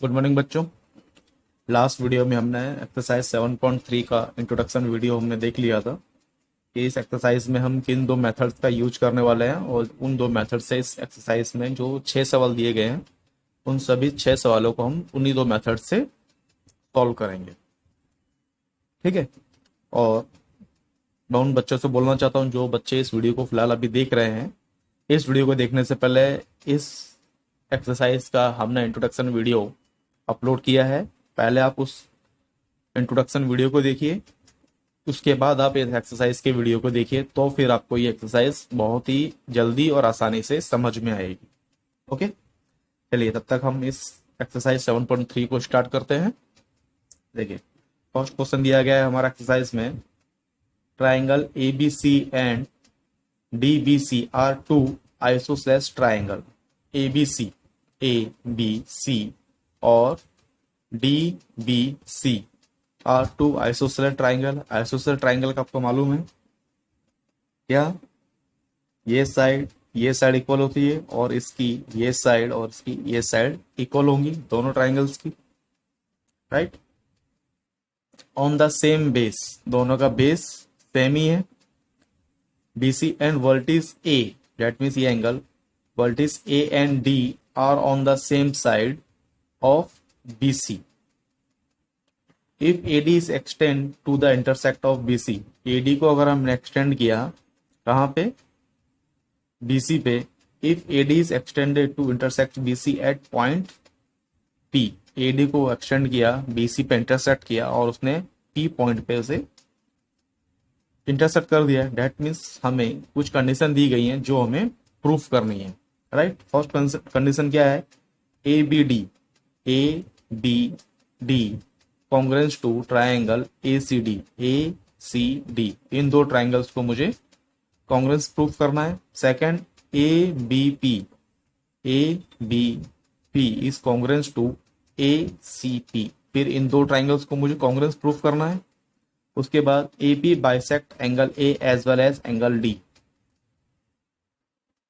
Good morning बच्चों। Last video में हमने एक्सरसाइज 7.3 का इंट्रोडक्शन वीडियो हमने देख लिया था कि इस एक्सरसाइज में हम किन दो मेथड्स का यूज करने वाले हैं और उन दो मेथड से इस एक्सरसाइज में जो 6 सवाल दिए गए हैं उन सभी 6 सवालों को हम उन्हीं दो मेथड से सॉल्व करेंगे। ठीक है। और मैं उन बच्चों से बोलना चाहता हूँ जो बच्चे इस वीडियो को फिलहाल अभी देख रहे हैं, इस वीडियो को देखने से पहले इस एक्सरसाइज का हमने इंट्रोडक्शन वीडियो अपलोड किया है। पहले आप उस इंट्रोडक्शन वीडियो को देखिए, उसके बाद आप इस एक्सरसाइज के वीडियो को देखिए, तो फिर आपको ये एक्सरसाइज बहुत ही जल्दी और आसानी से समझ में आएगी। ओके, चलिए तब तक हम इस एक्सरसाइज 7.3 को स्टार्ट करते हैं। देखिए, फर्स्ट क्वेश्चन दिया गया है हमारा एक्सरसाइज में, triangle A B C and D B C are two isosceles triangle. A B C और D B C are two isosceles triangle. Isosceles triangle का आपको मालूम है क्या? ये साइड इक्वल होती है और इसकी ये साइड और इसकी ये साइड इक्वल होंगी, दोनों ट्राइंगल्स की, right. On the same base, दोनों का बेस सेम ही है। BC and vertex A, that means ये angle vertex A and D are on the same side of BC. If AD is extend to the intersect of BC, AD को अगर हमने extend किया कहाँ पे? BC पे। If AD is extended to intersect BC at point P, AD को extend किया, BC पे इंटरसेक्ट किया और उसने P पॉइंट पे उसे इंटरसेप्ट कर दिया। डेट मीन्स हमें कुछ कंडीशन दी गई हैं जो हमें प्रूफ करनी है, राइट। फर्स्ट कंडीशन क्या है? A B D congruence to triangle A C D. इन दो ट्राइंगल्स को मुझे कॉन्ग्रेंस प्रूफ करना है। Second, A B P is congruence to A C P. फिर इन दो ट्राइंगल्स को मुझे कॉन्ग्रेंस प्रूफ करना है। उसके बाद AP bisect angle A as well as angle D।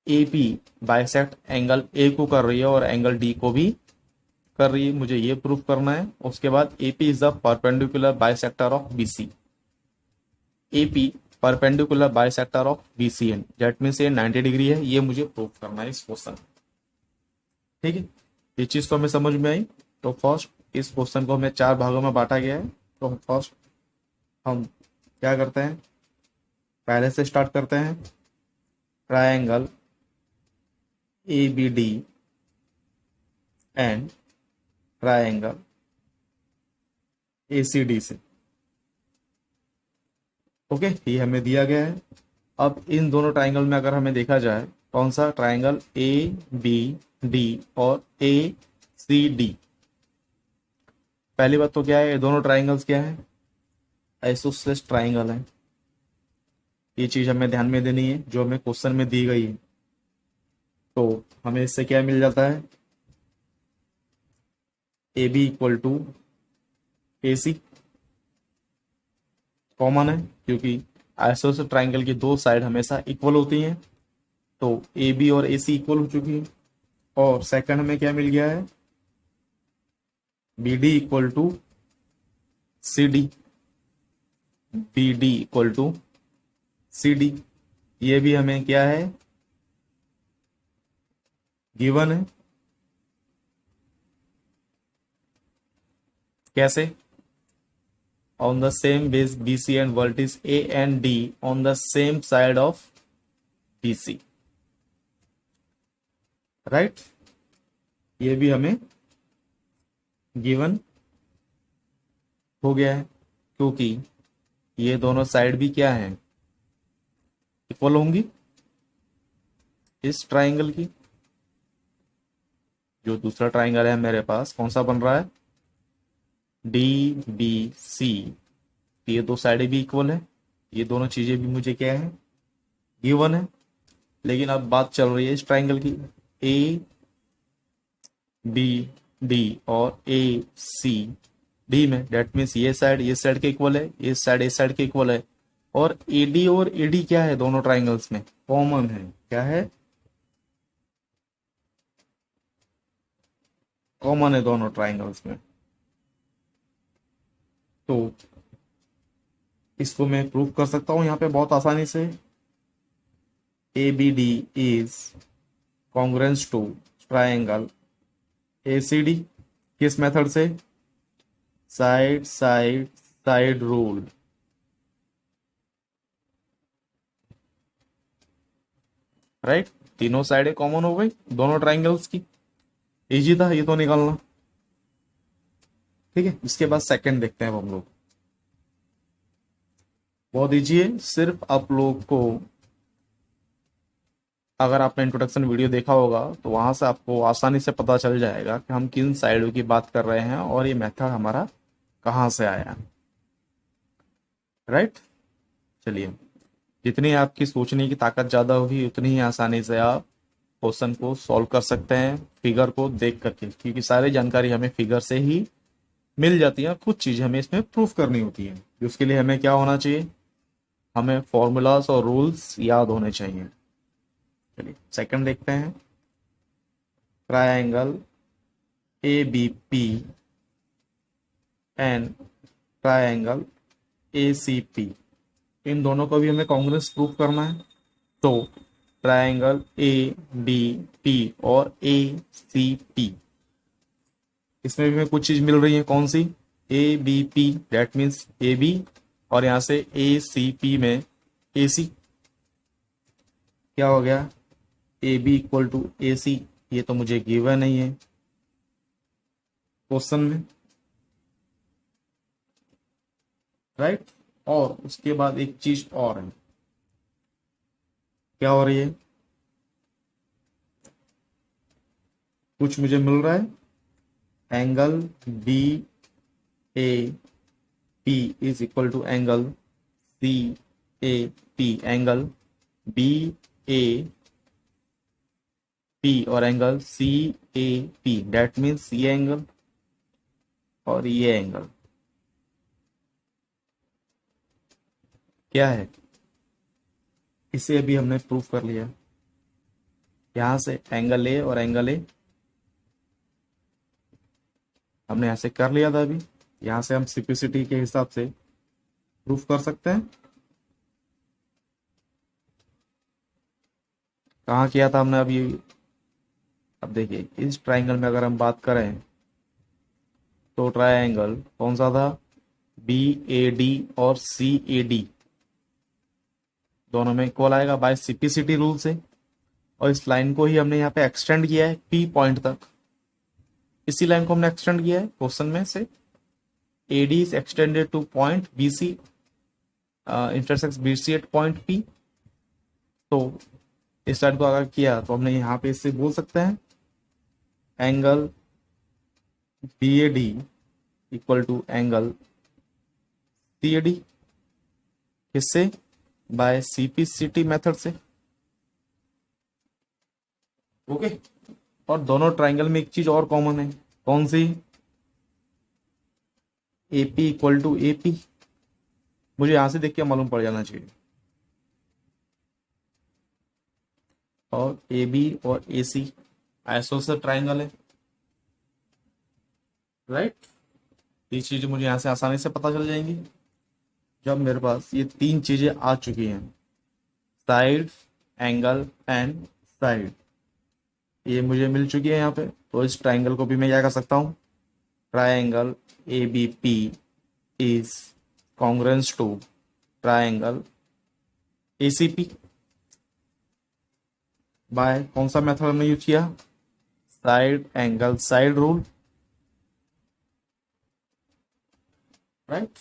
AP bisect angle A को कर रही है और एंगल D को भी कर रही है, मुझे ये प्रूफ करना है। उसके बाद AP is the perpendicular bisector of BC। AP perpendicular bisector of BCN, that means ये 90 डिग्री है, ये मुझे प्रूफ करना है इस क्वेश्चन। ठीक है, ये चीज तो हमें समझ में आई। तो फर्स्ट, इस क्वेश्चन को हमें 4 भागों में बांटा गया है। तो फर्स्ट हम क्या करते हैं, पहले से स्टार्ट करते हैं। Triangle ABD and triangle ACD से। ओके, ये हमें दिया गया है। अब इन दोनों ट्रायंगल में अगर हमें देखा जाए, कौन सा ट्रायंगल ABD और ACD। पहली बात तो क्या है, ये दोनों ट्रायंगल्स क्या है? आइसोसेलेस ट्राइंगल है। ये चीज हमें ध्यान में देनी है जो हमें क्वेश्चन में दी गई है। तो हमें इससे क्या मिल जाता है? AB equal to AC common है, क्योंकि आइसोसेलेस ट्राइंगल की दो साइड हमेशा इक्वल होती हैं। तो AB और AC इक्वल हो चुकी है। और सेकंड हमें क्या मिल गया है? BD equal to CD। BD equal to CD, ये भी हमें क्या है? गिवन है। कैसे? On the same base BC and vertex A and D on the same side of BC, right. ये भी हमें गिवन हो गया है, क्योंकि ये दोनों साइड भी क्या है? इक्वल होंगी इस ट्राइंगल की। जो दूसरा ट्राइंगल है मेरे पास, कौन सा बन रहा है? DBC। ये दो साइडें भी इक्वल है, ये दोनों चीजें भी मुझे क्या है? गिवन है। लेकिन अब बात चल रही है इस ट्राइंगल की, ABD और ACD में। डेट मीन्स ये साइड के इक्वल है, ये साइड के इक्वल है। और AD और AD क्या है? दोनों ट्राइंगल्स में कॉमन है। क्या है? कॉमन है दोनों ट्राइंगल्स में। तो इसको मैं प्रूव कर सकता हूं यहाँ पे बहुत आसानी से। A B D is congruence to triangle A C D. किस मेथड से? Side side side rule. Right, तीनों साइडें कॉमन हो गई दोनों ट्राइंगल्स की। इजी था ये तो निकालना। ठीक है, इसके बाद सेकंड देखते हैं अब हम लोग। बहुत इजी है, सिर्फ आप लोग को, अगर आपने इंट्रोडक्शन वीडियो देखा होगा तो वहां से आपको आसानी से पता चल जाएगा कि हम किन साइडों की बात कर रहे हैं और ये मेथड हमारा कहाँ से आया। राइट, चलिए, जितनी आपकी सोचने की ताकत ज्यादा होगी उतनी ही आसानी से आप क्वेश्चन को सॉल्व कर सकते हैं फिगर को देख करके, क्योंकि सारी जानकारी हमें फिगर से ही मिल जाती है। कुछ चीजें हमें इसमें प्रूफ करनी होती है, उसके लिए हमें क्या होना चाहिए? हमें फॉर्मूलाज और रूल्स याद होने चाहिए। चलिए सेकंड देखते हैं। Triangle A B P and triangle A C P, इन दोनों को भी हमें कांग्रेस प्रूफ करना है। तो ट्रायंगल ए बी पी और ए सी पी, इसमें भी हमें कुछ चीज मिल रही है। कौन सी? A B P, that means A B, और यहां से ए सी पी में ए सी। क्या हो गया? A B equal to A सी, ये तो मुझे गिवन नहीं है क्वेश्चन में। राइट, और उसके बाद एक चीज और है। क्या हो रही है? कुछ मुझे मिल रहा है, angle B A P is equal to angle C A P. Angle B A P और angle C A P, that means ये एंगल और ये एंगल क्या है? इसे अभी हमने प्रूफ कर लिया। यहां से एंगल ए और एंगल ए हमने ऐसे कर लिया था। अभी यहां से हम सिंप्लिसिटी के हिसाब से प्रूफ कर सकते हैं। कहाँ किया था हमने अभी? अब देखिए, इस ट्राइंगल में अगर हम बात करें तो ट्राइंगल कौन सा था? बी ए डी और सी ए डी दोनों में इक्वल आएगा बाय सिंप्लिसिटी रूल से। और इस लाइन को ही हमने यहाँ पे एक्सटेंड किया है पी पॉइंट तक। इसी लाइन को हमने एक्सटेंड किया है क्वेश्चन में से। A D is extended to point B C, intersects B C at point P. तो इस लाइन को अगर किया तो हमने यहाँ पे इससे बोल सकते हैं angle B A D equal to angle C A D. किससे? बाय सीपीसीटी मेथड से। ओके, और दोनों ट्राइंगल में एक चीज और कॉमन है। कौन सी? AP equal to AP. मुझे यहां से देख के मालूम पड़ जाना चाहिए। और ए बी और ए सी आइसोसेलेस ट्राइंगल है। राइट, ये चीजें मुझे यहां से आसानी से पता चल जाएंगी जब मेरे पास ये तीन चीजें आ चुकी हैं, साइड, एंगल एंड साइड। ये मुझे मिल चुकी है यहाँ पे। तो इस ट्राइंगल को भी मैं क्या कर सकता हूँ? Triangle A B P is congruence to triangle A C P by कौन सा मेथड हमने यूज किया? Side angle side rule. Right,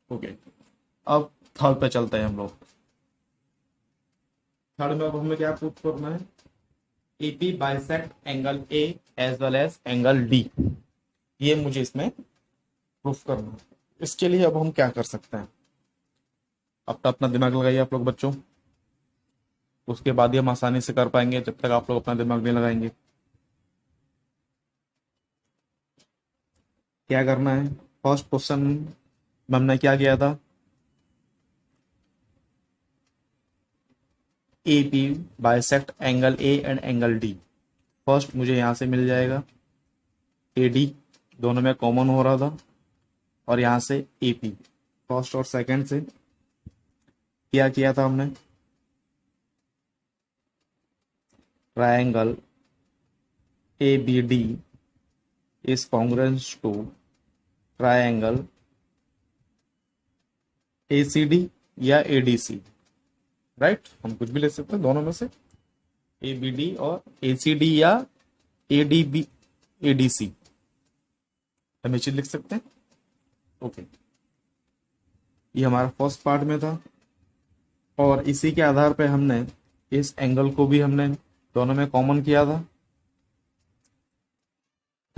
okay. अब थर्ड पे चलते हैं हम लोग। थर्ड में अब हमें क्या प्रूव करना है? AP bisect angle A as well as angle D, ये मुझे इसमें प्रूफ करना है। इसके लिए अब हम क्या कर सकते हैं? अब तो अपना दिमाग लगाइए आप लोग बच्चों, उसके बाद ही हम आसानी से कर पाएंगे। जब तक आप लोग अपना दिमाग नहीं लगाएंगे। क्या करना है? फर्स्ट क्वेश्चन में हमने क्या किया था? A P bisect angle A and angle D. First मुझे यहां से मिल जाएगा AD दोनों में कॉमन हो रहा था, और यहाँ से AP फर्स्ट और सेकंड से क्या किया था हमने, triangle ABD is congruent to triangle ACD या ADC, राइट। हम कुछ भी ले सकते हैं दोनों में से, ABD और ACD या ADB ADC, हम ये चीज लिख सकते हैं। ओके, ये हमारा फर्स्ट पार्ट में था, और इसी के आधार पे हमने इस एंगल को भी हमने दोनों में कॉमन किया था,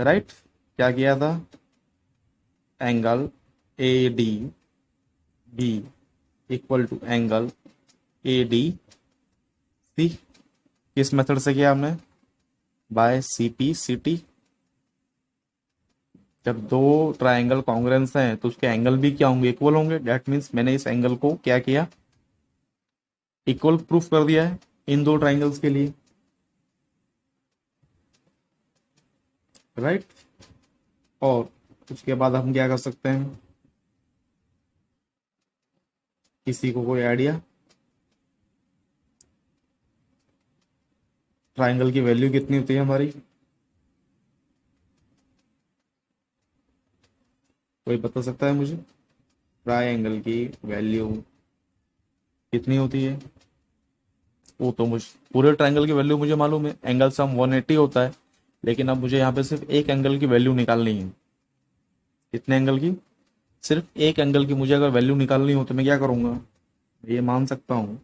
राइट। क्या किया था, angle ADB equal to angle ADC, किस मेथड से किया हमने, बाय CP/CT। जब दो ट्रायंगल कॉन्ग्रुएंस हैं तो उसके एंगल भी क्या होंगे, इक्वल होंगे। दैट मीन्स मैंने इस एंगल को क्या किया, इक्वल प्रूफ कर दिया है इन दो ट्रायंगल्स के लिए, राइट। और उसके बाद हम क्या कर सकते हैं, किसी को कोई आइडिया, ट्रायंगल की वैल्यू कितनी होती है हमारी, कोई बता सकता है मुझे, ट्रायंगल की वैल्यू कितनी होती है। वो तो मुझे पूरे ट्रायंगल की वैल्यू मुझे मालूम है, एंगल सम 180 होता है, लेकिन अब मुझे यहाँ पे सिर्फ एक एंगल की वैल्यू निकालनी है। कितने एंगल की, सिर्फ एक एंगल की मुझे अगर वैल्यू निकालनी हो तो मैं क्या करूँगा, ये मान सकता हूँ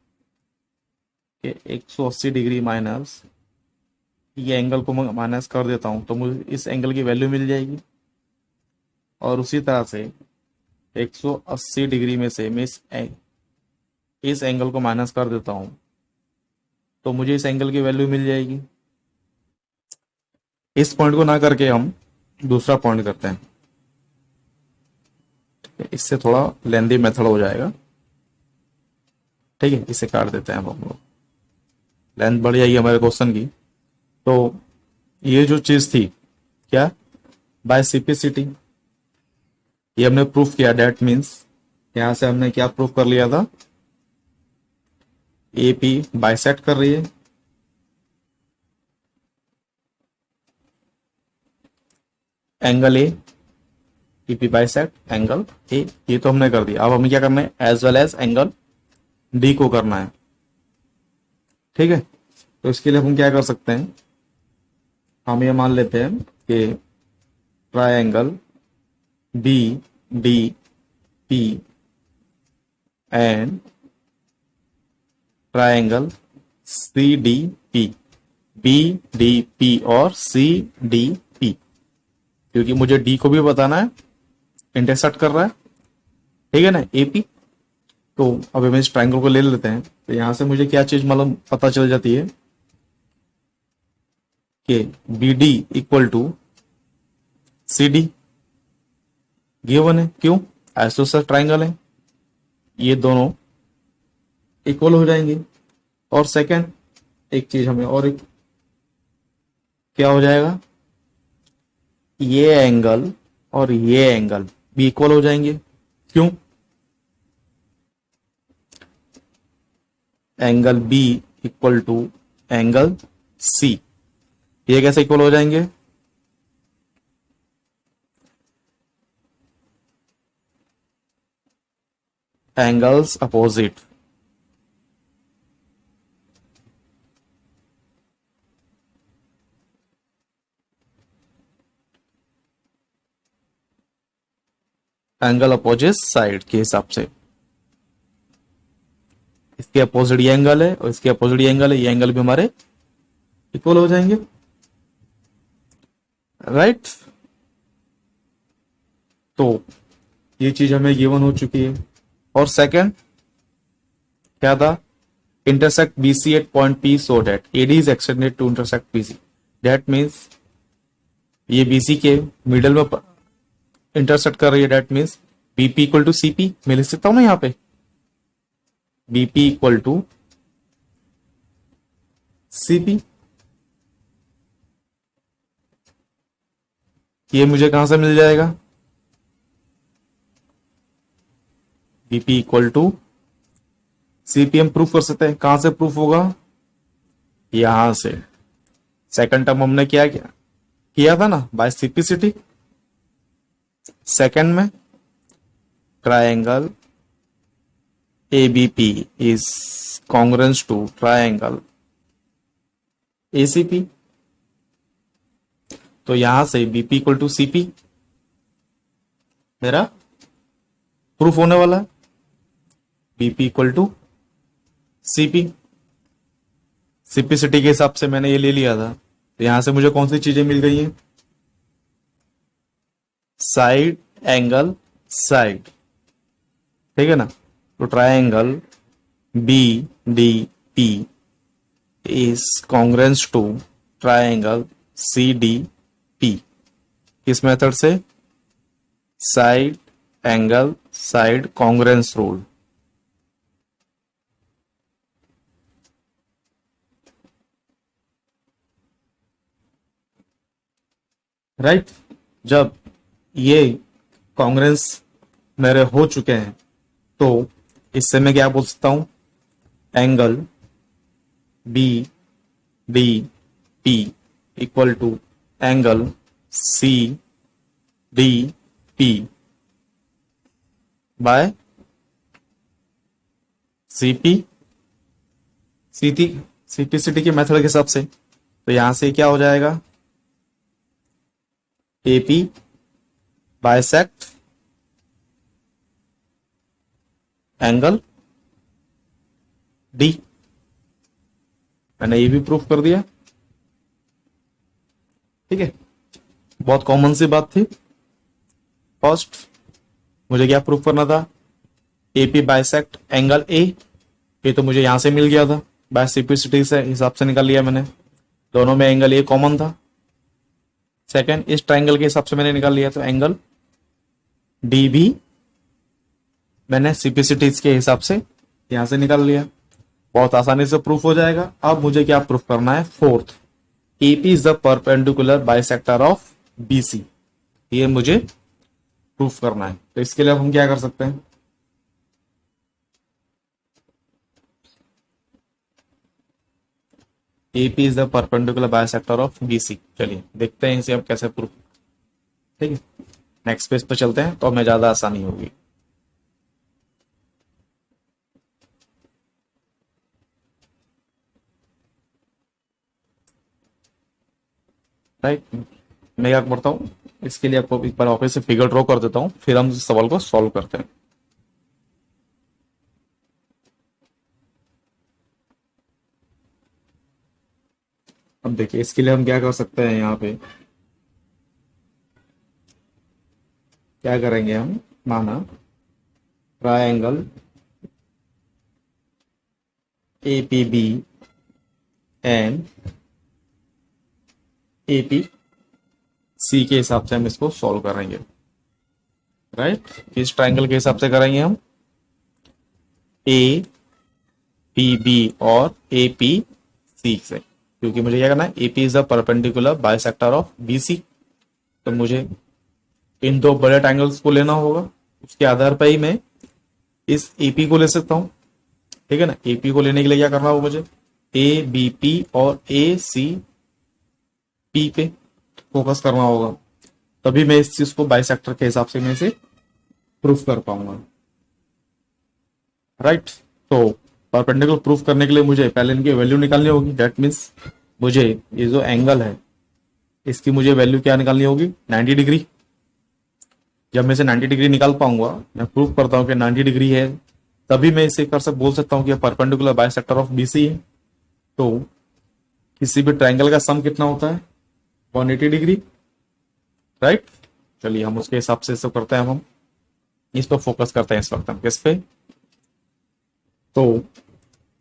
कि 180 डिग्री माइनस ये एंगल को मैं माइनस कर देता हूँ तो मुझे इस एंगल की वैल्यू मिल जाएगी। और उसी तरह से 180 डिग्री में से मैं इस एंगल को माइनस कर देता हूँ तो मुझे इस एंगल की वैल्यू मिल जाएगी। इस पॉइंट को ना करके हम दूसरा पॉइंट करते हैं, इससे थोड़ा लेंदी मेथड हो जाएगा, ठीक है। इसे काट देते हैं अब हम लोग, लेंथ बढ़ जाएगी हमारे क्वेश्चन की। तो ये जो चीज थी क्या, बाय CP/CT, ये हमने प्रूफ किया। डेट मीन्स यहां से हमने क्या प्रूफ कर लिया था, AP बाइसेक्ट कर रही है angle A, AP bisect angle A, ये तो हमने कर दिया। अब हमें क्या करना है, as well as angle D को करना है, ठीक है। तो इसके लिए हम क्या कर सकते हैं, हम ये मान लेते हैं कि triangle BDP and triangle CDP, BDP और CDP, क्योंकि मुझे D को भी बताना है, इंटरसेक्ट कर रहा है, ठीक है ना, AP। तो अब हम इस ट्रायंगल को ले लेते हैं, तो यहां से मुझे क्या चीज मालूम पता चल जाती है कि BD equal to CD given है। क्यों, आइसोसेलेस ट्रायंगल है, ये दोनों इक्वल हो जाएंगे। और सेकंड एक चीज हमें और एक क्या हो जाएगा, ये एंगल और ये एंगल भी इक्वल हो जाएंगे। क्यों, angle B equal to angle C, ये कैसे इक्वल हो जाएंगे, angles opposite, angle opposite side के हिसाब से। इसके अपोजिट ये एंगल है और इसके अपोजिट ये एंगल है, ये एंगल भी हमारे इक्वल हो जाएंगे, राइट। तो ये चीज हमें गिवन हो चुकी है। और सेकंड क्या था, intersect BC at point P so that AD is extended to intersect BC. That means ये BC के मिडल में इंटरसेक्ट कर रही है। That means BP equal to CP मैं लिख सकता हूं ना यहाँ पे, BP इक्वल टू CP। ये मुझे कहां से मिल जाएगा, बीपी इक्वल टू सीपी हम प्रूफ कर सकते हैं। कहां से प्रूफ होगा, यहां से। सेकंड टर्म हमने किया था ना बाय सिंप्लिसिटी। सेकंड में triangle ABP is congruent to triangle ACP। तो यहां से BP इक्वल टू CP मेरा प्रूफ होने वाला है। BP equal to CP, simplicity के हिसाब से मैंने ये ले लिया था। तो यहां से मुझे कौन सी चीजें मिल गई हैं, साइड एंगल साइड, ठीक है ना। तो triangle BDP is congruence to triangle CDP। किस मेथड से, side angle side congruence rule. Right. जब ये कॉन्ग्रेंस मेरे हो चुके हैं तो इससे मैं क्या बोल सकता हूं, angle BDP equal to angle CDP by CP। Simplicity के मेथड के हिसाब से तो यहां से क्या हो जाएगा, AP बाइसेक्ट एंगल D। मैंने ये भी प्रूफ कर दिया, ठीक है। बहुत कॉमन सी बात थी। फर्स्ट मुझे क्या प्रूफ करना था, AP बाइसेक्ट एंगल A। ये तो मुझे यहां से मिल गया था, बाय सिंप्लिसिटी से हिसाब से निकाल लिया मैंने। दोनों में एंगल A कॉमन था। सेकंड, इस ट्रायंगल के हिसाब से मैंने निकाल लिया, तो एंगल D भी मैंने सिंप्लिसिटी के हिसाब से यहां से निकाल लिया। बहुत आसानी से प्रूफ हो जाएगा। अब मुझे क्या प्रूफ करना है, fourth, AP is the perpendicular bisector of BC। ये मुझे प्रूफ करना है। तो इसके लिए हम क्या कर सकते हैं, AP is the perpendicular bisector of BC। चलिए देखते हैं इसे अब कैसे प्रूफ, ठीक है। नेक्स्ट पेज पे चलते हैं तो हमें ज्यादा आसानी होगी। राइट, मैं क्या करता हूं, इसके लिए आपको एक बार ऑफिस से फिगर ड्रॉ कर देता हूं, फिर हम इस सवाल को सॉल्व करते हैं। अब देखिए इसके लिए हम क्या कर सकते हैं, यहाँ पे क्या करेंगे हम, माना ट्रायंगल APB एंड APC के हिसाब से हम इसको सॉल्व करेंगे। राइट, इस ट्रायंगल के हिसाब से करेंगे हम APB और APC से, क्योंकि मुझे क्या करना है, AP is the perpendicular bisector of BC। तो मुझे इन दो बड़े ट्रायंगल्स को लेना होगा, उसके आधार पर ही मैं इस AP को ले सकता हूं, ठीक है ना। AP को लेने के लिए क्या करना होगा मुझे, ABP और ACP पे फोकस करना होगा, तभी मैं इस चीज को बाइसेक्टर के हिसाब से मैं इसे प्रूफ कर पाऊंगा। राइट, तो परपेंडिकुलर प्रूफ करने के लिए मुझे पहले इनकी वैल्यू निकालनी होगी। दैट मीन्स मुझे ये जो एंगल है इसकी मुझे वैल्यू क्या निकालनी होगी, 90 डिग्री। जब मैं इसे 90 डिग्री निकाल पाऊंगा, मैं प्रूफ करता हूं कि 90 डिग्री है, तभी मैं इसे बोल सकता हूं कि परपेंडिकुलर बाइसेक्टर ऑफ BC है। तो किसी भी ट्रायंगल का सम कितना होता है, 180 डिग्री। राइट, चलिए हम उसके हिसाब से इसको करते हैं। हम इस पर फोकस करते हैं इस वक्त, हम किस पे, तो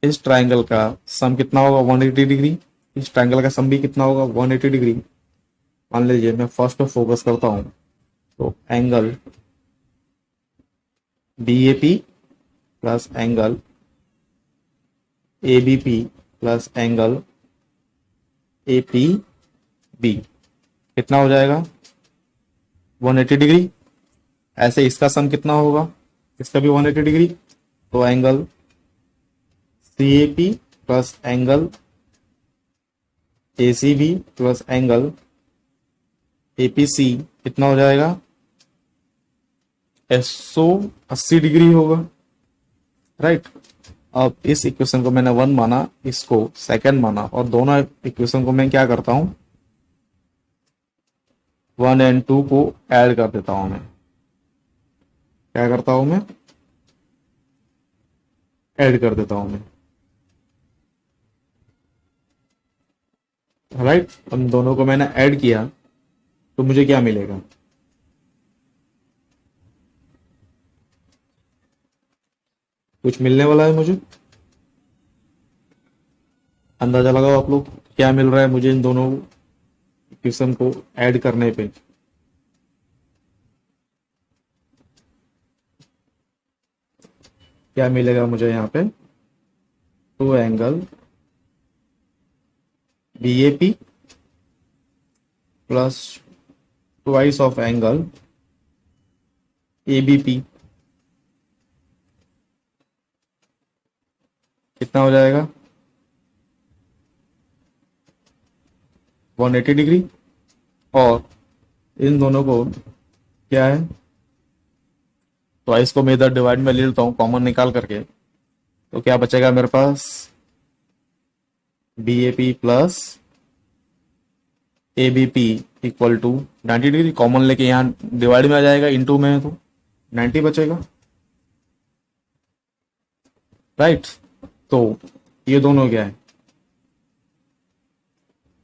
इस ट्रायंगल का सम कितना होगा, 180 डिग्री। इस ट्रायंगल का सम भी कितना होगा, 180 डिग्री। मान लीजिए मैं फर्स्ट पे फोकस करता हूं, तो angle BAP plus angle ABP plus angle APB कितना हो जाएगा, 180 डिग्री। ऐसे इसका सम कितना होगा, इसका भी 180 डिग्री। तो angle CAP plus angle ACB plus angle APC कितना हो जाएगा, 180 डिग्री होगा, राइट। अब इस इक्वेशन को मैंने 1 माना, इसको सेकंड माना, और दोनों इक्वेशन को मैं क्या करता हूं, 1 और 2 को ऐड कर देता हूं। मैं क्या करता हूं, मैं ऐड कर देता हूं मैं, राइट। उन दोनों को मैंने ऐड किया तो मुझे क्या मिलेगा, कुछ मिलने वाला है मुझे। अंदाजा लगाओ आप लोग क्या मिल रहा है मुझे इन दोनों इक्वेशन को ऐड करने पे। क्या मिलेगा मुझे यहाँ पे, तो angle BAP plus twice of angle ABP कितना हो जाएगा, 180 डिग्री। और इन दोनों को क्या है, ट्वाइस को मैं इधर डिवाइड में ले लेता हूँ कॉमन निकाल करके, तो क्या बचेगा मेरे पास, BAP plus ABP equal to 90 degree. Common लेके यहाँ डिवाइड में आ जाएगा, इनटू में है तो 90 बचेगा, राइट। तो ये दोनों क्या है,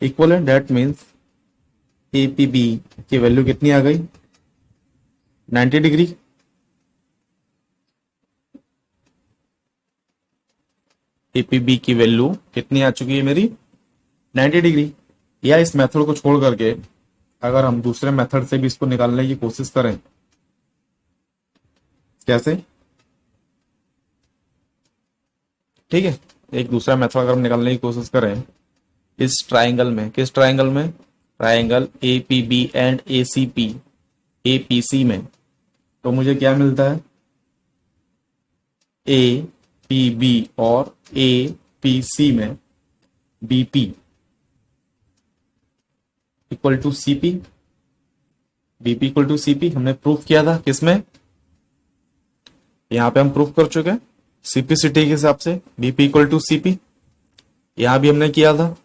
इक्वल है। दैट मीन्स APB की वैल्यू कितनी आ गई, 90 डिग्री। APB की वैल्यू कितनी आ चुकी है मेरी, 90 डिग्री। या इस मेथड को छोड़ करके अगर हम दूसरे मेथड से भी इसको निकालने की कोशिश करें, कैसे, ठीक है, एक दूसरा मेथड अगर हम निकालने की कोशिश करें इस ट्राइंगल में, किस ट्राइंगल में, triangle APB and ACP APC में, तो मुझे क्या मिलता है, APB और APC में BP equal to CP, BP equal to CP हमने प्रूफ किया था किसमें, यहां पे हम प्रूफ कर चुके हैं CPCT के हिसाब से, BP इक्वल टू CP। यहां भी हमने किया था,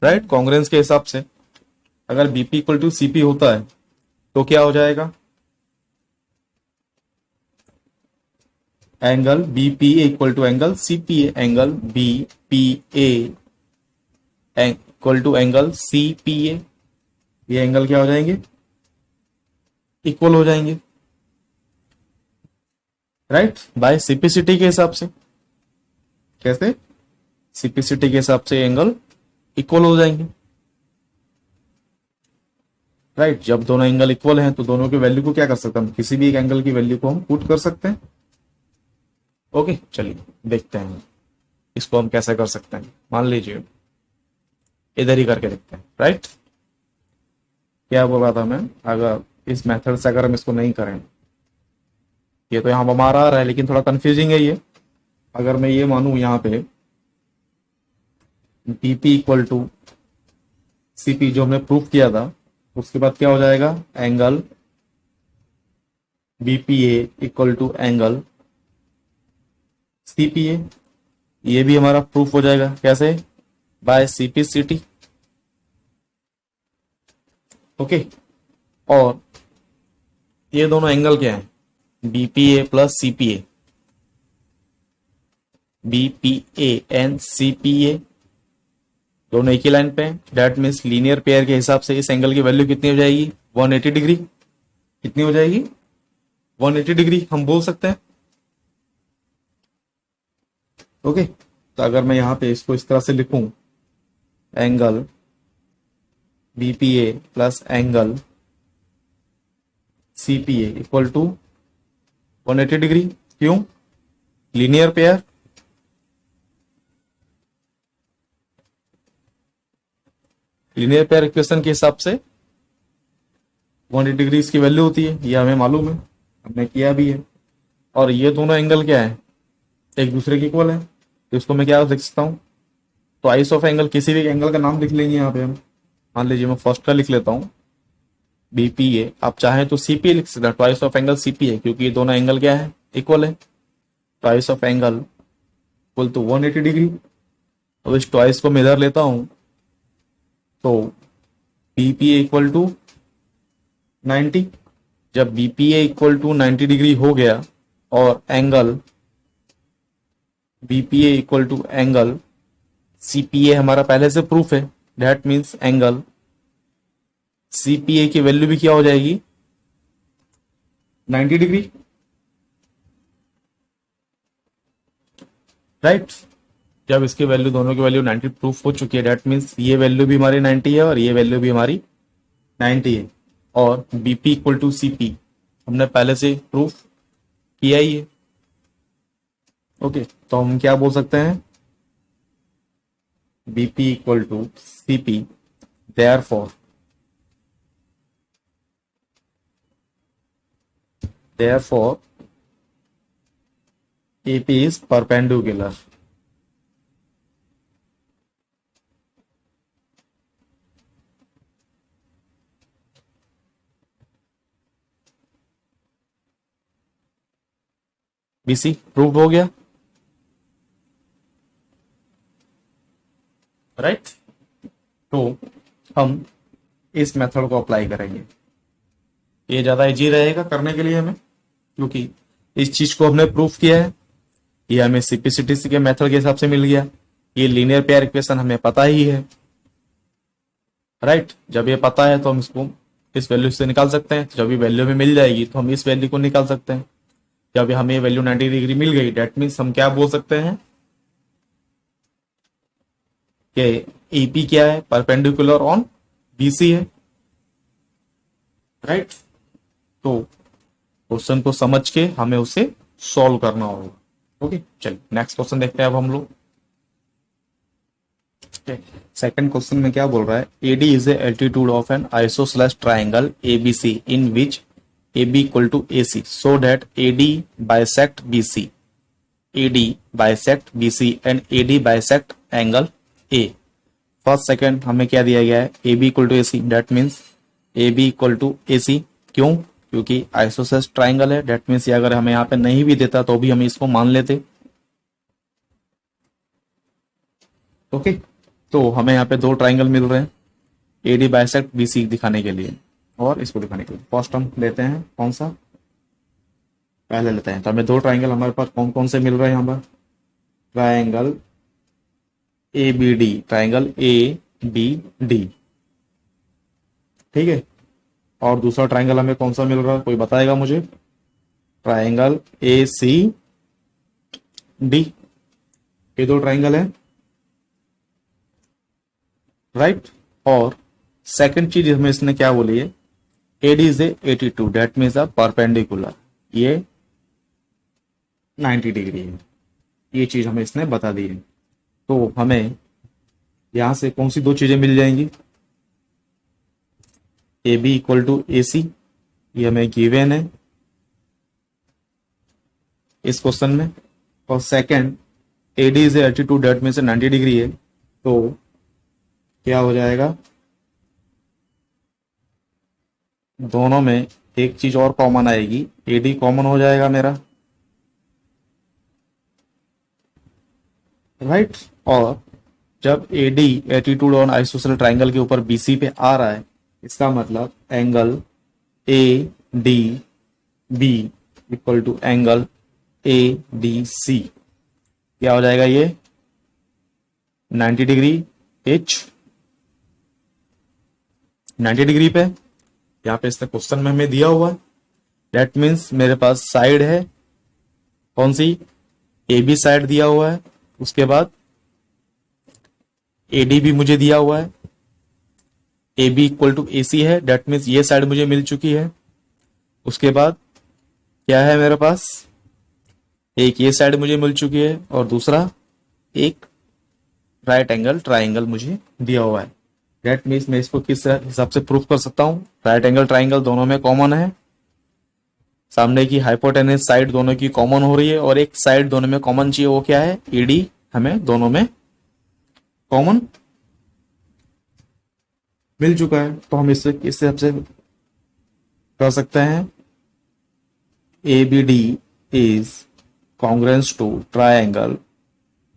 राइट, कॉन्ग्रेंस के हिसाब से। अगर BP इक्वल टू CP होता है तो क्या हो जाएगा, angle BPA equal to angle CPA, angle BPA equal to angle CPA। ये एंगल क्या हो जाएंगे, इक्वल हो जाएंगे, राइट, बाय CPCT के हिसाब से। कैसे, CPCT के हिसाब से एंगल इक्वल हो जाएंगे, राइट। जब दोनों एंगल इक्वल हैं तो दोनों की वैल्यू को क्या कर सकते हैं हम, किसी भी एक एंगल की वैल्यू को हम पुट कर सकते हैं। ओके, चलिए देखते हैं इसको हम कैसे कर सकते हैं। मान लीजिए इधर ही करके देखते हैं, राइट। क्या बोल रहा था मैं, अगर इस मेथड से अगर हम इसको नहीं करें, ये तो यहां हमारा आ रहा है लेकिन थोड़ा कंफ्यूजिंग है ये। अगर मैं ये मानूं यहाँ पे BP इक्वल टू CP जो हमने प्रूफ किया था, उसके बाद क्या हो जाएगा, angle BPA equal to angle CPA। ये भी हमारा प्रूफ हो जाएगा, कैसे, बाय CPCT। ओके, और ये दोनों एंगल क्या है, BPA plus CPA, BPA and CPA दोनों एक ही लाइन पे। डेट मीन्स लीनियर पेयर के हिसाब से इस एंगल की वैल्यू कितनी हो जाएगी, 180 डिग्री। कितनी हो जाएगी, 180 डिग्री हम बोल सकते हैं। ओके, तो अगर मैं यहां पे इसको इस तरह से लिखूं, angle BPA plus angle CPA equal to 180 degree. क्यों, linear pair, linear pair equation के हिसाब से 180 डिग्री इसकी वैल्यू होती है, ये हमें मालूम है, हमने किया भी है। और ये दोनों एंगल क्या है, एक दूसरे के इक्वल है, तो इसको मैं क्या लिख सकता हूँ, ट्वाइस ऑफ एंगल, किसी भी एंगल का नाम लिख लेंगे यहाँ पे हम। मान लीजिए मैं फर्स्ट का लिख लेता हूँ BPA, आप चाहें तो CPA लिख सकते हैं, ट्वाइस ऑफ एंगल CPA, क्योंकि ये दोनों एंगल क्या है, इक्वल है। Twice of angle equal to 180 degree. अब इस ट्वाइस को मैं इधर लेता हूं तो BPA इक्वल टू 90। जब BPA इक्वल टू 90 डिग्री हो गया और angle BPA equal to angle CPA हमारा पहले से प्रूफ है, दैट मीन्स एंगल CPA की वैल्यू भी क्या हो जाएगी, 90 डिग्री, राइट। जब इसकी वैल्यू, दोनों की वैल्यू 90 प्रूफ हो चुकी है, दैट मीन्स ये वैल्यू भी हमारी 90 है और ये वैल्यू भी हमारी 90 है। और BP इक्वल टू CP हमने पहले से प्रूफ किया ही है। ओके, तो हम क्या बोल सकते हैं, BP equal to CP, therefore AP is perpendicular। BC prove हो गया, राइट। तो हम इस मेथड को अप्लाई करेंगे, ये ज्यादा इजी रहेगा करने के लिए हमें, क्योंकि इस चीज को हमने प्रूफ किया है। ये हमें CPCTC के मेथड के हिसाब से मिल गया, ये लीनियर पेयर इक्वेशन हमें पता ही है, राइट। जब ये पता है तो हम इसको इस वैल्यू से निकाल सकते हैं। जब ये वैल्यू में मिल जाएगी तो हम इस वैल्यू को निकाल सकते हैं। जब हमें वैल्यू 90 डिग्री मिल गई, डेट मीन्स हम क्या बोल सकते हैं कि EP क्या है, परपेंडिकुलर ऑन BC है, राइट। तो क्वेश्चन को समझ के हमें उसे सॉल्व करना होगा। ओके, चलिए नेक्स्ट क्वेश्चन देखते हैं अब हम लोग। सेकंड क्वेश्चन में क्या बोल रहा है, AD is a altitude of an isosceles triangle ABC in which AB equal to AC so that AD bisect BC, AD bisect BC and AD bisect angle A। First second हमें क्या दिया गया है, AB equal to AC, that means AB equal to AC। क्यों, क्योंकि isosceles triangle है, that means ये अगर हमें यहाँ पे नहीं भी देता तो भी हम इसको मान लेते। ओके, तो हमें यहाँ पे दो ट्राइंगल मिल रहे हैं AD बाइसेक्ट BC दिखाने के लिए और इसको दिखाने के लिए। फर्स्ट हम लेते हैं कौन सा, पहले लेते हैं। तो हमें दो ट्राइंगल हमारे पास कौन कौन से मिल रहे हैं यहाँ पर, ट्राइंगल ABD, ट्राइंगल ABD, ठीक है। और दूसरा ट्राइंगल हमें कौन सा मिल रहा है, कोई बताएगा मुझे, ट्राइंगल ACD। ये दो ट्राइंगल है, राइट। और सेकंड चीज हमें इसने क्या बोली है, AD is A 82, that means a perpendicular, ये 90 डिग्री है। ये चीज हमें इसने बता दी है। तो हमें यहां से कौन सी दो चीजें मिल जाएंगी, AB इक्वल टू AC, ये हमें गिवन है इस क्वेश्चन में। और second AD is a altitude, that means 90 degree है, तो क्या हो जाएगा, दोनों में एक चीज और कॉमन आएगी, AD कॉमन हो जाएगा मेरा, राइट। और जब AD altitude on isosceles triangle के ऊपर BC पे आ रहा है, इसका मतलब angle ADB equal to angle ADC क्या हो जाएगा, ये 90 डिग्री H, 90 डिग्री पे यहाँ पे इसने क्वेश्चन में हमें दिया हुआ है। दैट मीन्स मेरे पास साइड है कौन सी, AB साइड दिया हुआ है, उसके बाद AD भी मुझे दिया हुआ है, AB इक्वल टू AC है, दैट मीन्स ये साइड मुझे मिल चुकी है। उसके बाद क्या है मेरे पास, एक ये साइड मुझे मिल चुकी है और दूसरा एक राइट एंगल ट्राइंगल मुझे दिया हुआ है। दैट मीन्स मैं इसको किस हिसाब से प्रूफ कर सकता हूँ, राइट एंगल ट्राइंगल दोनों में कॉमन है, सामने की हाइपोटेनस साइड दोनों की कॉमन हो रही है और एक साइड दोनों में कॉमन चाहिए, वो क्या है, ईडी हमें दोनों में कॉमन मिल चुका है। तो हम इससे किस हिसाब से कर सकते हैं, A B D is congruence to triangle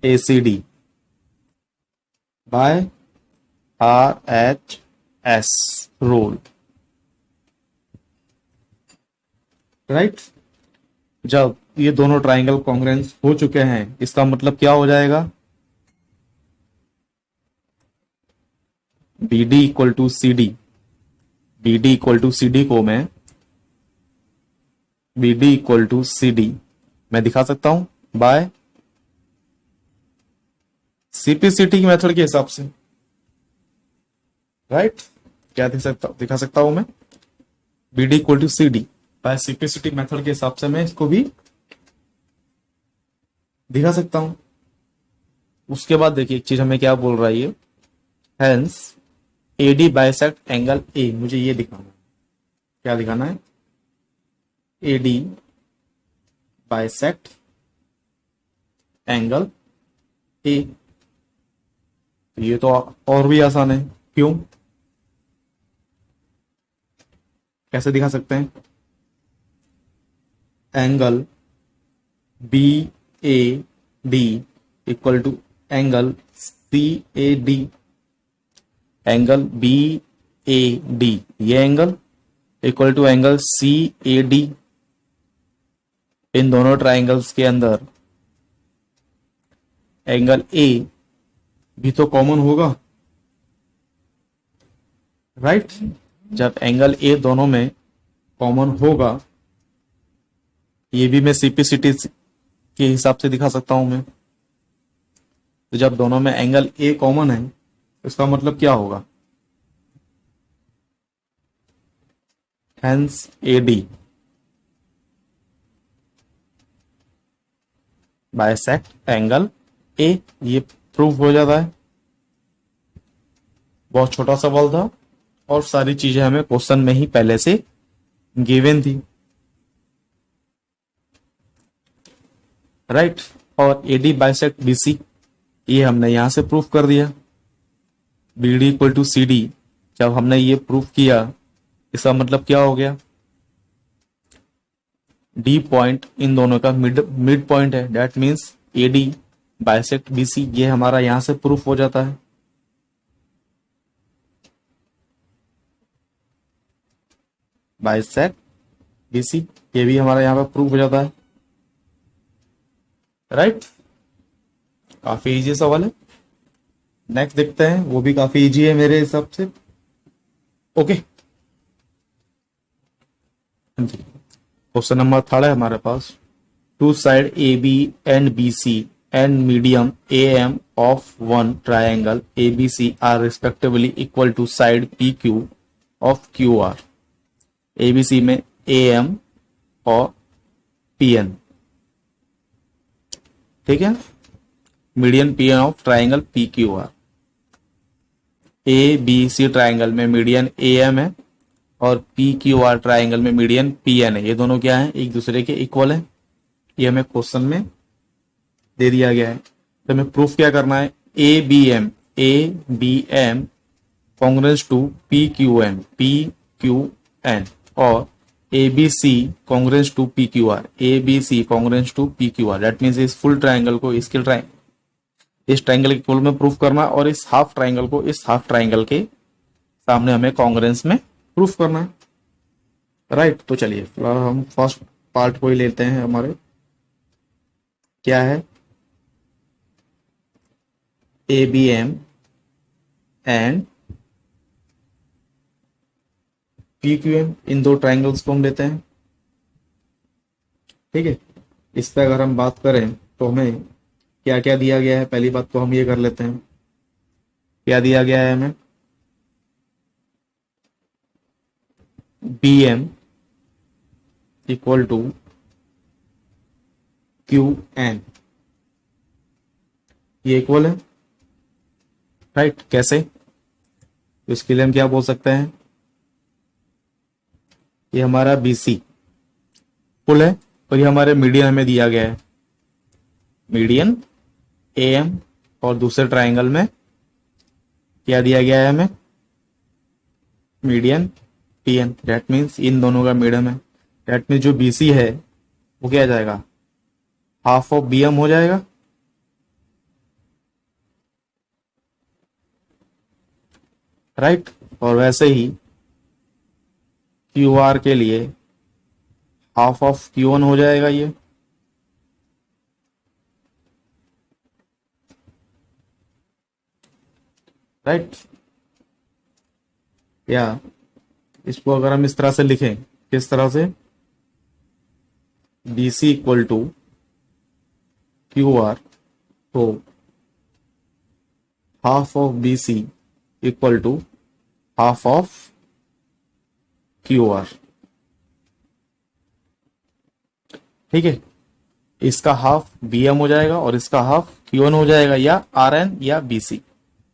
A C D by R H S rule, right. जब ये दोनों ट्राइंगल कॉन्ग्रेंस हो चुके हैं इसका मतलब क्या हो जाएगा, B D equal to C D, B D equal to C D को मैं B D equal to C D मैं दिखा सकता हूं बाय सीपीसीटी की मेथड के हिसाब से, राइट। क्या दिखा सकता हूं मैं, B D equal to C D by CPCT method के हिसाब से मैं इसको भी दिखा सकता हूं। उसके बाद देखिए एक चीज हमें क्या बोल रहा है ये, hence AD bisect angle A, मुझे ये दिखाना है, क्या दिखाना है, एडी बाइसेक्ट एंगल ए। ये तो और भी आसान है, क्यों, कैसे दिखा सकते हैं, angle B A D equal to angle C A D, angle B A D ये angle equal to angle C A D. इन दोनों ट्राइंगल्स के अंदर एंगल ए भी तो कॉमन होगा, राइट। जब एंगल ए दोनों में कॉमन होगा, ये भी मैं सीपीसीटी के हिसाब से दिखा सकता हूं मैं। तो जब दोनों में एंगल ए कॉमन है इसका मतलब क्या होगा, hence AD bisect angle A, ये प्रूफ हो जाता है। बहुत छोटा सवाल था और सारी चीजें हमें क्वेश्चन में ही पहले से गिवन थी, राइट। और एडी बाइसेक्ट बीसी ये हमने यहां से प्रूफ कर दिया, BD equal to C D. जब हमने ये प्रूफ किया इसका मतलब क्या हो गया, डी पॉइंट इन दोनों का मिड पॉइंट है, that means AD bisect BC, ये हमारा यहां से प्रूफ हो जाता है। बाइसेक्ट बीसी ये भी हमारा यहां पर प्रूफ हो जाता है, राइट। काफी इजी सवाल है। नेक्स्ट देखते हैं, वो भी काफी इजी है मेरे हिसाब से, ओके। क्वेश्चन नंबर 3 है हमारे पास, two side A B and B C and medium A M of one triangle A B C are respectively equal to side P Q of Q R. A B C में A M और P N, ठीक है, median P N of triangle P Q R. A B C triangle में median A M है और P Q R triangle में median P N है। ये दोनों क्या है, एक दूसरे के इक्वल है। ये हमें क्वेश्चन में दे दिया गया है, तो हमें प्रूफ क्या करना है, A B M congruence to P Q N और A B C congruence to P Q R, A B C congruence to P Q R. That means इस फुल ट्राइंगल को इस ट्राइंगल के इक्वल में proof करना और इस half triangle को इस हाफ ट्राइंगल के सामने हमें कॉन्ग्रेंस में प्रूफ करना है, राइट। तो चलिए फिलहाल हम फर्स्ट पार्ट को ही लेते हैं। हमारे क्या है, A B M and P Q M, इन दो ट्राइंगल्स को हम लेते हैं, ठीक है। इस पे अगर हम बात करें तो हमें क्या क्या दिया गया है, पहली बात तो हम ये कर लेते हैं, क्या दिया गया है हमें, B M equal to Q N, ये इक्वल है, राइट। कैसे, तो इसके लिए हम क्या बोल सकते हैं, ये हमारा BC फुल है और ये हमारे मीडियन हमें दिया गया है, मीडियन AM, और दूसरे ट्राइंगल में क्या दिया गया है हमें, median PN। That means in दोनों का मीडियन है। दैट मीन्स जो BC है वो क्या आ जाएगा, हाफ ऑफ BM हो जाएगा, राइट। और वैसे ही QR के लिए हाफ ऑफ Q1 हो जाएगा ये, राइट। या इसको अगर हम इस तरह से लिखें, किस तरह से, BC इक्वल टू QR, तो half of BC equal to half of QR, ठीक है। इसका हाफ BM हो जाएगा और इसका हाफ Q1 हो जाएगा, या RN या BC,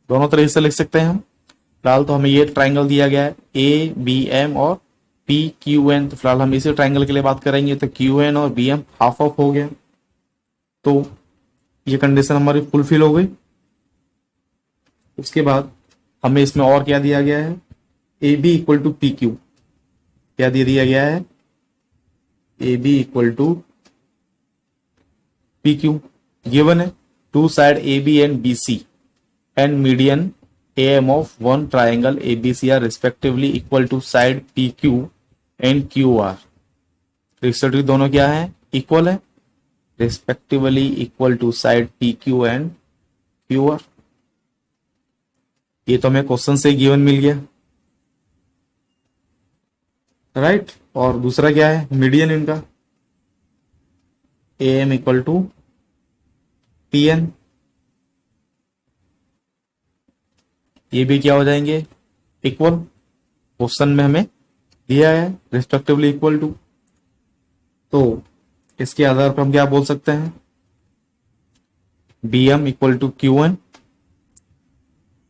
दोनों तरीके से लिख सकते हैं हम। फिलहाल तो हमें ये ट्राइंगल दिया गया है ABM और PQN, तो फिलहाल हम इसी ट्राइंगल के लिए बात करेंगे। तो QN और BM हाफ ऑफ हो गया, तो ये कंडीशन हमारी फुलफिल हो गई। उसके बाद हमें इसमें और क्या दिया गया है, AB इक्वल टू PQ, क्या दे दिया गया है, AB equal to PQ given है। Two side AB and BC and median AM of one triangle ABC are respectively equal to side PQ and QR। Respectively दोनों क्या है, इक्वल है, respectively equal to side PQ and QR। ये तो हमें question से given मिल गया, right. और दूसरा क्या है, मीडियन इनका AM इक्वल टू PN, ये भी क्या हो जाएंगे, इक्वल, क्वेश्चन में हमें दिया है रिस्पेक्टिवली इक्वल टू। तो इसके आधार पर हम क्या बोल सकते हैं, BM equal to Q1,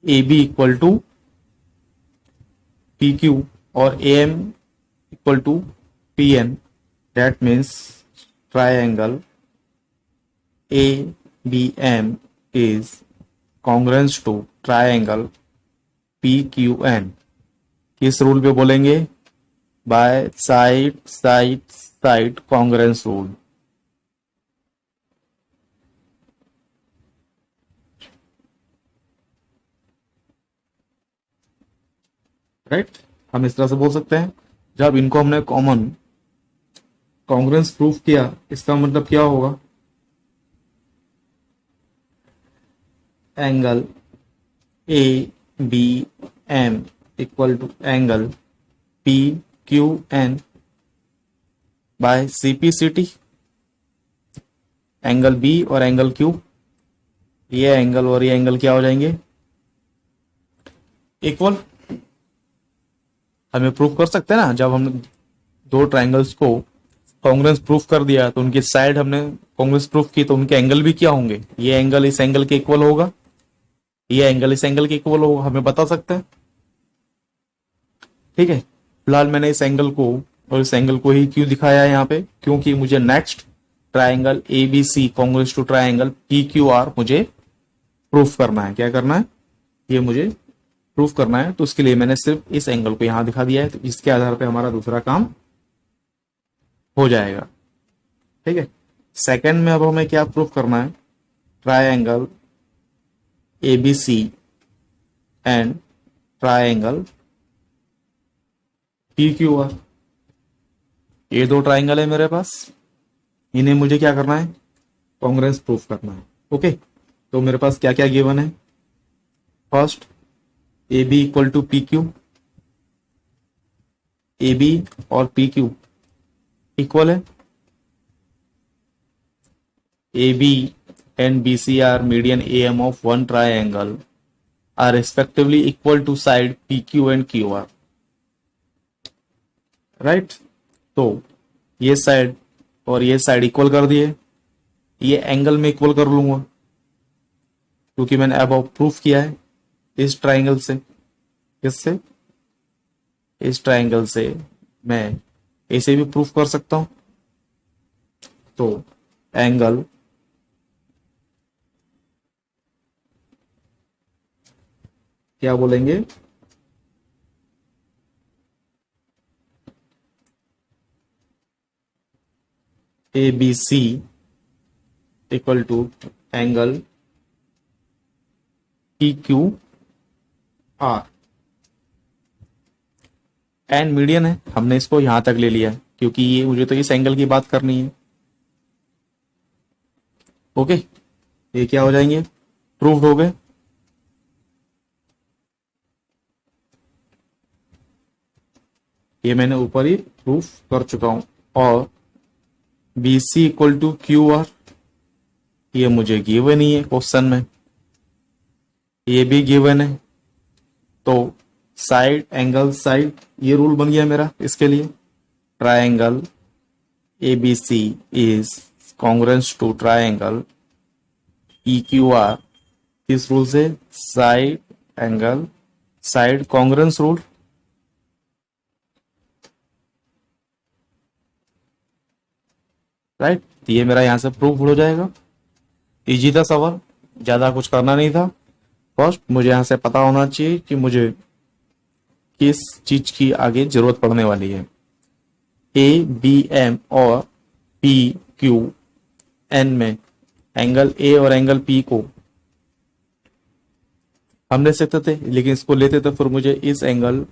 AB equal to PQ और AM equal to PN। That means triangle ABM is congruent to triangle PQN। किस रूल पे बोलेंगे, by side side side congruence rule, right. हम इस तरह से बोल सकते हैं, जब इनको हमने कॉमन कॉन्ग्रुएंस प्रूफ किया, इसका मतलब क्या होगा, angle ABM equal to angle PQN बाय CPCT। एंगल B और एंगल Q, ये एंगल और ये एंगल क्या हो जाएंगे, इक्वल। हमें प्रूफ कर सकते हैं ना, जब हमने दो ट्राइंगल्स को कॉन्ग्रुएंस प्रूफ कर दिया तो उनकी साइड हमने कॉन्ग्रुएंस प्रूफ की, तो उनके एंगल भी क्या होंगे, ये एंगल इस एंगल के इक्वल होगा, ये एंगल इस एंगल के इक्वल होगा, हमें बता सकते हैं, ठीक है। फिलहाल मैंने इस एंगल को और इस एंगल को ही क्यों दिखाया है यहाँ पे, क्योंकि मुझे next triangle ABC congruent to triangle PQR मुझे प्रूफ करना है। क्या करना है, ये मुझे प्रूफ करना है, तो उसके लिए मैंने सिर्फ इस एंगल को यहां दिखा दिया है। तो इसके आधार पर हमारा दूसरा काम हो जाएगा, ठीक है। सेकंड में अब हमें क्या प्रूफ करना है, triangle ABC and triangle PQR। ये दो ट्राइंगल है मेरे पास, इन्हें मुझे क्या करना है, कॉन्ग्रुएंस प्रूफ करना है, ओके। तो मेरे पास क्या क्या गिवन है, first AB equal to PQ, AB और PQ इक्वल है, AB and BC are median AM of one triangle are respectively equal to side PQ and QR, right. तो ये साइड और ये साइड इक्वल कर दिए, ये एंगल में इक्वल कर लूंगा क्योंकि मैंने अब प्रूफ किया है इस ट्राइंगल से, किससे? इस ट्राइंगल से मैं ऐसे भी प्रूफ कर सकता हूं। तो एंगल क्या बोलेंगे? ABC equal to angle PQR। And median है, हमने इसको यहां तक ले लिया क्योंकि ये मुझे तो इस एंगल की बात करनी है। ओके, ये क्या हो जाएंगे? प्रूव्ड हो गए। ये मैंने ऊपर ही प्रूफ कर चुका हूं। और BC इक्वल टू QR, ये मुझे गिवन ही है क्वेश्चन में, ये भी गिवन है। तो साइड एंगल साइड, ये रूल बन गया मेरा इसके लिए। Triangle ABC is congruent to triangle PQR, किस रूल से? Side angle side congruence rule. Right, ये मेरा यहां से प्रूफ हो जाएगा। इजी था सवाल, ज्यादा कुछ करना नहीं था। फर्स्ट मुझे यहां से पता होना चाहिए कि मुझे किस चीज की आगे जरूरत पड़ने वाली है। ABM और PQN में एंगल A और एंगल P को हम ले सकते थे, लेकिन इसको लेते तो फिर मुझे इस एंगल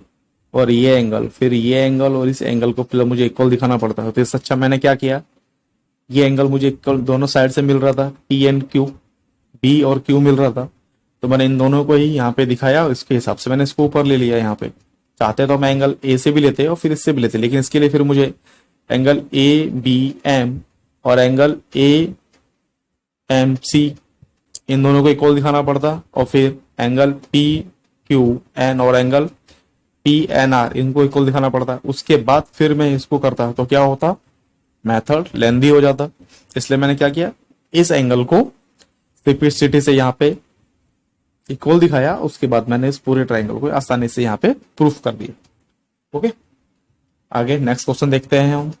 और ये एंगल, फिर ये एंगल और इस एंगल को फिर मुझे इक्वल दिखाना पड़ता है। तो इससे अच्छा मैंने क्या किया, ये एंगल मुझे इक्वल दोनों साइड से मिल रहा था, PNQ, B और Q मिल रहा था, तो मैंने इन दोनों को ही यहाँ पे दिखाया। इसके हिसाब से मैंने इसको ऊपर ले लिया। यहाँ पे चाहते तो मैं एंगल A से भी लेते और फिर इससे भी लेते, लेकिन इसके लिए फिर मुझे एंगल ABM और एंगल AMC इन दोनों को इक्वल दिखाना पड़ता, और फिर एंगल PQN और एंगल PNR इनको इक्वल दिखाना पड़ता। उसके बाद फिर मैं इसको करता तो क्या होता, मेथड लेंदी हो जाता। इसलिए मैंने क्या किया, इस एंगल को सिंप्लिसिटी से यहाँ पे इक्वल दिखाया, उसके बाद मैंने इस पूरे ट्राइंगल को आसानी से यहाँ पे प्रूफ कर दिया। ओके, आगे नेक्स्ट क्वेश्चन देखते हैं हम।